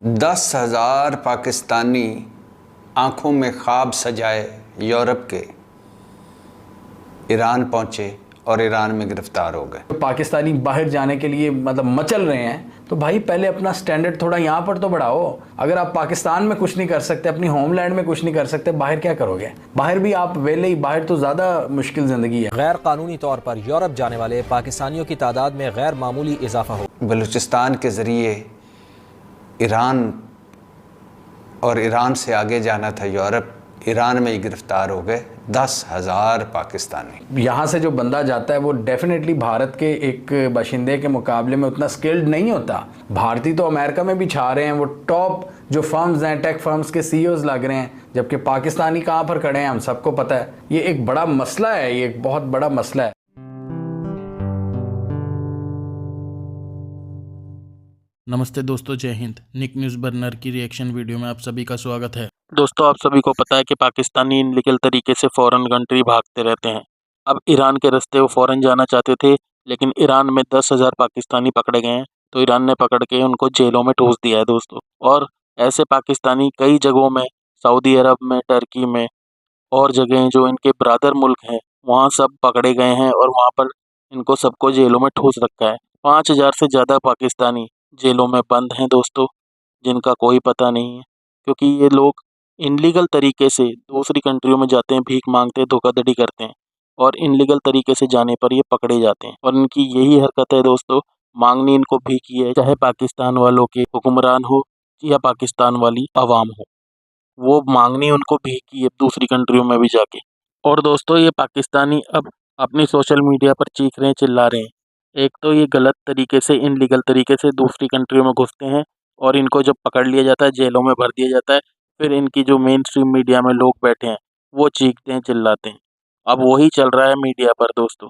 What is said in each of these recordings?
10,000 पाकिस्तानी आंखों में ख्वाब सजाए यूरोप के ईरान पहुंचे और ईरान में गिरफ्तार हो गए। पाकिस्तानी बाहर जाने के लिए मतलब मचल रहे हैं, तो भाई पहले अपना स्टैंडर्ड थोड़ा यहाँ पर तो बढ़ाओ। अगर आप पाकिस्तान में कुछ नहीं कर सकते, अपनी होमलैंड में कुछ नहीं कर सकते, बाहर क्या करोगे? बाहर भी आप वेले ही, बाहर तो ज़्यादा मुश्किल ज़िंदगी है। गैर कानूनी तौर पर यूरोप जाने वाले पाकिस्तानियों की तादाद में गैर मामूली इजाफा हो। बलूचिस्तान के ज़रिए ईरान और ईरान से आगे जाना था यूरोप, ईरान में ही गिरफ्तार हो गए 10,000 पाकिस्तानी। यहाँ से जो बंदा जाता है वो डेफिनेटली भारत के एक बाशिंदे के मुकाबले में उतना स्किल्ड नहीं होता। भारतीय तो अमेरिका में भी छा रहे हैं, वो टॉप जो फर्म्स हैं, टेक फर्म्स के सीईओज लग रहे हैं, जबकि पाकिस्तानी कहाँ पर खड़े हैं हम सबको पता है। ये एक बड़ा मसला है, ये एक बहुत बड़ा मसला है। नमस्ते दोस्तों, जय हिंद। निक न्यूज़ बर्नर की रिएक्शन वीडियो में आप सभी का स्वागत है। दोस्तों, आप सभी को पता है कि पाकिस्तानी इनलीगल तरीके से फॉरेन कंट्री भागते रहते हैं। अब ईरान के रास्ते वो फॉरेन जाना चाहते थे, लेकिन ईरान में 10,000 पाकिस्तानी पकड़े गए हैं, तो ईरान ने पकड़ के उनको जेलों में ठूस दिया है दोस्तों। और ऐसे पाकिस्तानी कई जगहों में, सऊदी अरब में, टर्की में और जगह जो इनके ब्रादर मुल्क हैं, वहाँ सब पकड़े गए हैं और वहाँ पर इनको सबको जेलों में ठूस रखा है। 5,000 से ज़्यादा पाकिस्तानी जेलों में बंद हैं दोस्तों, जिनका कोई पता नहीं है, क्योंकि ये लोग इनलीगल तरीके से दूसरी कंट्रियों में जाते हैं, भीख मांगते हैं, धोखाधड़ी करते हैं और इनलीगल तरीके से जाने पर ये पकड़े जाते हैं। और इनकी यही हरकत है दोस्तों, मांगनी इनको भीख ही है, चाहे पाकिस्तान वालों के हुक्मरान हो या पाकिस्तान वाली आवाम हो, वो मांगनी उनको भीख ही है दूसरी कंट्रियों में भी जाके। और दोस्तों, ये पाकिस्तानी अब अपनी सोशल मीडिया पर चीख रहे हैं, चिल्ला रहे हैं। एक तो ये गलत तरीके से, इनलीगल तरीके से दूसरी कंट्रियों में घुसते हैं और इनको जब पकड़ लिया जाता है, जेलों में भर दिया जाता है, फिर इनकी जो मेन स्ट्रीम मीडिया में लोग बैठे हैं वो चीखते हैं, चिल्लाते हैं। अब वही चल रहा है मीडिया पर दोस्तों।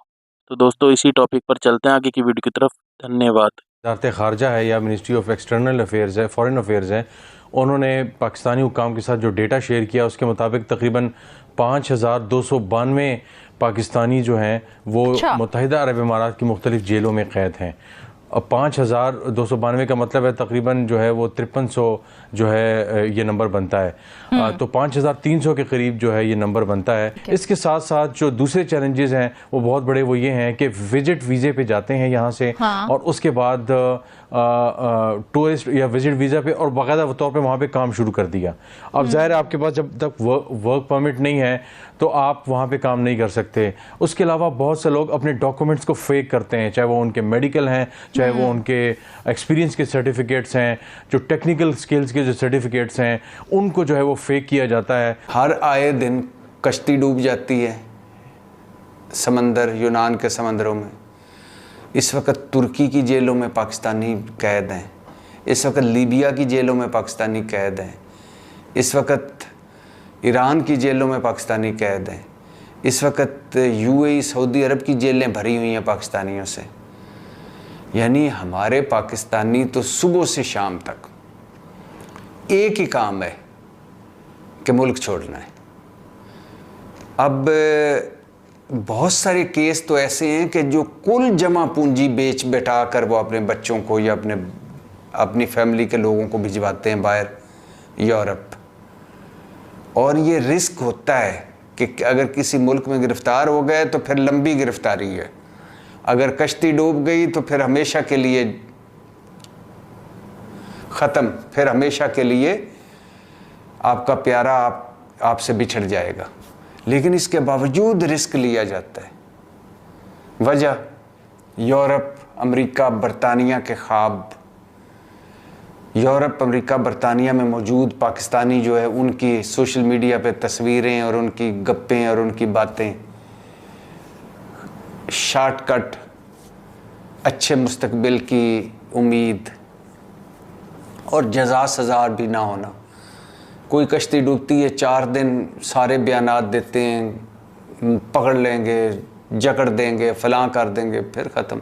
तो दोस्तों, इसी टॉपिक पर चलते हैं आगे की वीडियो की तरफ। धन्यवाद। वज़ारत ख़ारजा है या मिनिस्ट्री ऑफ एक्सटर्नल अफेयर्स है, फॉरेन अफेयर्स है, उन्होंने पाकिस्तानी हुकाम के साथ जो डेटा शेयर किया उसके मुताबिक तकरीबन 5,292 पाकिस्तानी जो हैं वो मुत्तहिदा अरब इमारात की मुख्तलिफ जेलों में क़ैद हैं। अब 5,292 का मतलब है तकरीबन जो है वो 5300 जो है ये नंबर बनता है। तो 5,300 के करीब जो है ये नंबर बनता है। इसके साथ साथ जो दूसरे चैलेंजेस हैं वो बहुत बड़े, वो ये हैं कि विजिट वीज़े पे जाते हैं यहाँ से, और उसके बाद टूरिस्ट या विजिट वीज़ा पे और बाकायदा तौर पे वहाँ पे काम शुरू कर दिया। अब ज़ाहिर है आपके पास जब तक वर्क परमिट नहीं है तो आप वहाँ पे काम नहीं कर सकते। उसके अलावा बहुत से लोग अपने डॉक्यूमेंट्स को फेक करते हैं, चाहे वो उनके मेडिकल हैं, चाहे वो उनके एक्सपीरियंस के सर्टिफिकेट्स हैं, जो टेक्निकल स्किल्स के जो सर्टिफिकेट्स हैं उनको जो है वो फेक किया जाता है। हर आए दिन कश्ती डूब जाती है समंदर, यूनान के समंदरों में। इस वक्त तुर्की की जेलों में पाकिस्तानी कैद हैं, इस वक्त लीबिया की जेलों में पाकिस्तानी कैद हैं, इस वक्त ईरान की जेलों में पाकिस्तानी कैद हैं, इस वक्त यूएई सऊदी अरब की जेलें भरी हुई हैं पाकिस्तानियों से। यानी हमारे पाकिस्तानी तो सुबह से शाम तक एक ही काम है कि मुल्क छोड़ना है। अब बहुत सारे केस तो ऐसे हैं कि जो कुल जमा पूंजी बेच बैठा कर वो अपने बच्चों को या अपनी फैमिली के लोगों को भिजवाते हैं बाहर यूरोप। और ये रिस्क होता है कि अगर किसी मुल्क में गिरफ्तार हो गए तो फिर लंबी गिरफ्तारी है, अगर कश्ती डूब गई तो फिर हमेशा के लिए ख़त्म, फिर हमेशा के लिए आपका प्यारा आपसे बिछड़ जाएगा। लेकिन इसके बावजूद रिस्क लिया जाता है। वजह यूरोप, अमेरिका, बरतानिया के ख्वाब। यूरोप, अमेरिका, बरतानिया में मौजूद पाकिस्तानी जो है उनकी सोशल मीडिया पे तस्वीरें और उनकी गप्पें और उनकी बातें, शॉर्टकट, अच्छे मुस्तकबिल की उम्मीद और जज़ा सज़ा भी ना होना। कोई कश्ती डूबती है, 4 दिन सारे बयानात देते हैं, पकड़ लेंगे, जकड़ देंगे, फलां कर देंगे, फिर ख़त्म,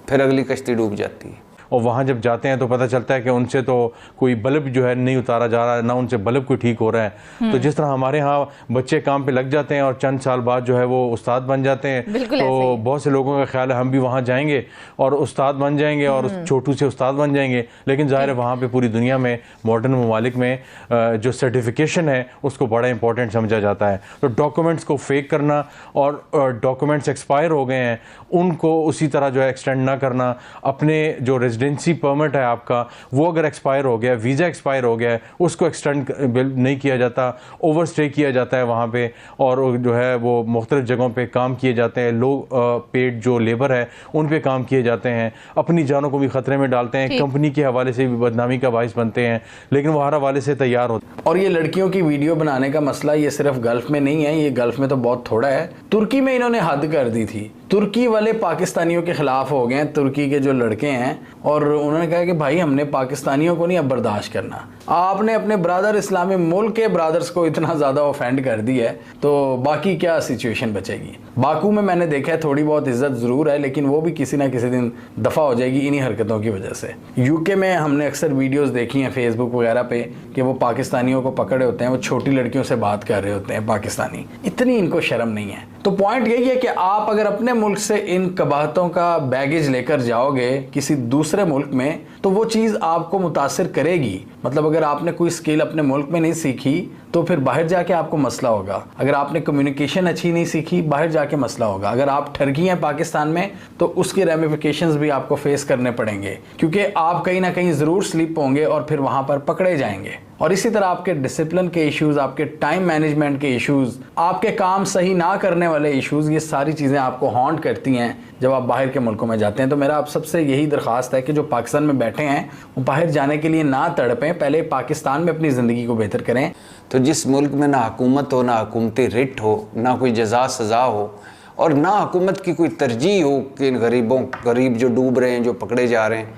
फिर अगली कश्ती डूब जाती है। और वहाँ जब जाते हैं तो पता चलता है कि उनसे तो कोई बल्ब जो है नहीं उतारा जा रहा है, ना उनसे बल्ब कोई ठीक हो रहा है। तो जिस तरह हमारे यहाँ बच्चे काम पे लग जाते हैं और चंद साल बाद जो है वो उस्ताद बन जाते हैं, तो बहुत से लोगों का ख्याल है हम भी वहाँ जाएंगे और उस्ताद बन जाएंगे और छोटू से उस्ताद बन जाएंगे। लेकिन ज़ाहिर है वहाँ पे पूरी दुनिया में मॉडर्न ममालिक में जो सर्टिफिकेशन है उसको बड़ा इंपॉर्टेंट समझा जाता है। तो डॉक्यूमेंट्स को फेक करना और डॉक्यूमेंट्स एक्सपायर हो गए हैं उनको उसी तरह जो है एक्सटेंड ना करना, अपने जो रेजिडेंसी परमिट है आपका वो अगर एक्सपायर हो गया, वीज़ा एक्सपायर हो गया है, उसको एक्सटेंड नहीं किया जाता, ओवर स्टे किया जाता है वहाँ पे और जो है वो मुख्तलिफ जगहों पे काम किए जाते हैं, लो पेड जो लेबर है उन पे काम किए जाते हैं, अपनी जानों को भी ख़तरे में डालते हैं, कंपनी के हवाले से भी बदनामी का बाइस बनते हैं, लेकिन वो हर हवाले से तैयार होते हैं। और ये लड़कियों की वीडियो बनाने का मसला ये सिर्फ गल्फ में नहीं है, ये गल्फ में तो बहुत थोड़ा है। तुर्की में इन्होंने हद कर दी थी, तुर्की वाले पाकिस्तानियों के खिलाफ हो गए हैं, तुर्की के जो लड़के हैं, और उन्होंने कहा कि भाई हमने पाकिस्तानियों को नहीं अब बर्दाश्त करना। आपने अपने ब्रदर इस्लामी मुल्क के ब्रदर्स को इतना ज़्यादा ऑफेंड कर दी है तो बाकी क्या सिचुएशन बचेगी। बाकू में मैंने देखा है थोड़ी बहुत इज्जत ज़रूर है, लेकिन वो भी किसी ना किसी दिन दफ़ा हो जाएगी इन्हीं हरकतों की वजह से। यूके में हमने अक्सर वीडियोस देखी हैं फेसबुक वगैरह पे कि वो पाकिस्तानियों को पकड़े होते हैं, वो छोटी लड़कियों से बात कर रहे होते हैं पाकिस्तानी, इतनी इनको शर्म नहीं है। तो पॉइंट यही है कि आप अगर अपने मुल्क से इन कबाहतों का बैगेज लेकर जाओगे किसी दूसरे मुल्क में तो वो चीज़ आपको मुतासिर करेगी। मतलब अगर आपने कोई स्किल अपने मुल्क में नहीं सीखी तो फिर बाहर जाके आपको मसला होगा। अगर आपने कम्युनिकेशन अच्छी नहीं सीखी बाहर जाके मसला होगा। अगर आप ठरकी हैं पाकिस्तान में तो उसके रेमिफिकेशंस भी आपको फेस करने पड़ेंगे, क्योंकि आप कहीं ना कहीं ज़रूर स्लिप होंगे और फिर वहाँ पर पकड़े जाएंगे। और इसी तरह आपके डिसिप्लिन के इश्यूज़, आपके टाइम मैनेजमेंट के इश्यूज़, आपके काम सही ना करने वाले इश्यूज़, ये सारी चीज़ें आपको हॉन्ट करती हैं जब आप बाहर के मुल्कों में जाते हैं। तो मेरा आप सबसे यही दरख्वास्त है कि जो पाकिस्तान में बैठे हैं वो बाहर जाने के लिए ना तड़पें, पहले पाकिस्तान में अपनी ज़िंदगी को बेहतर करें। तो जिस मुल्क में ना हुकूमत हो, ना हुकूमती रिट हो, ना कोई जज़ा सज़ा हो और ना हुकूमत की कोई तरजीह हो कि इन गरीब जो डूब रहे हैं, जो पकड़े जा रहे हैं,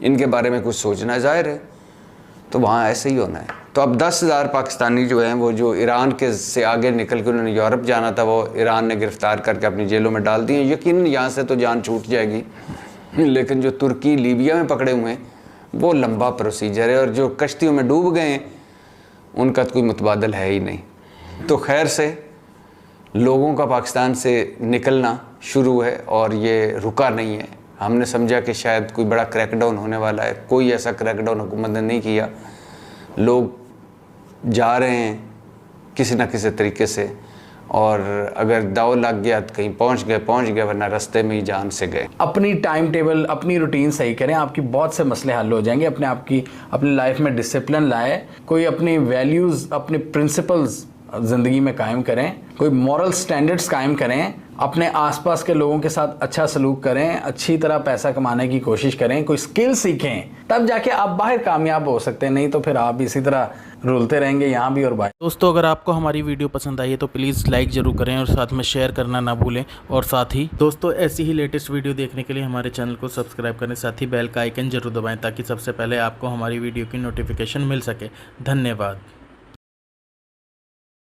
इनके बारे में कुछ सोचना ज़ाहिर है, तो वहाँ ऐसे ही होना है। तो अब 10,000 पाकिस्तानी जो हैं वो जो ईरान के से आगे निकल के उन्होंने यूरोप जाना था वो ईरान ने गिरफ़्तार करके अपनी जेलों में डाल दिए। यकीनन यहाँ से तो जान छूट जाएगी, लेकिन जो तुर्की लीबिया में पकड़े हुए हैं वो लंबा प्रोसीजर है और जो कश्तियों में डूब गए हैं उनका तो कोई मुतबादल है ही नहीं। तो खैर से लोगों का पाकिस्तान से निकलना शुरू है और ये रुका नहीं है। हमने समझा कि शायद कोई बड़ा क्रैकडाउन होने वाला है, कोई ऐसा क्रैकडाउन हुकूमत ने नहीं किया। लोग जा रहे हैं किसी न किसी तरीके से, और अगर दाव लग गया तो कहीं पहुंच गए, वरना रास्ते में ही जान से गए। अपनी टाइम टेबल, अपनी रूटीन सही करें, आपकी बहुत से मसले हल हो जाएंगे। अपनी लाइफ में डिसिप्लिन लाए, कोई अपनी वैल्यूज़, अपने प्रिंसिपल्स ज़िंदगी में कायम करें, कोई मॉरल स्टैंडर्ड्स कायम करें, अपने आसपास के लोगों के साथ अच्छा सलूक करें, अच्छी तरह पैसा कमाने की कोशिश करें, कोई स्किल सीखें, तब जाके आप बाहर कामयाब हो सकते हैं। नहीं तो फिर आप इसी तरह रुलते रहेंगे यहाँ भी और बाहर। दोस्तों अगर आपको हमारी वीडियो पसंद आई है तो प्लीज़ लाइक ज़रूर करें और साथ में शेयर करना ना भूलें। और साथ ही दोस्तों ऐसी ही लेटेस्ट वीडियो देखने के लिए हमारे चैनल को सब्सक्राइब करें, साथ ही बेल का आइकन जरूर दबाएं ताकि सबसे पहले आपको हमारी वीडियो की नोटिफिकेशन मिल सके। धन्यवाद।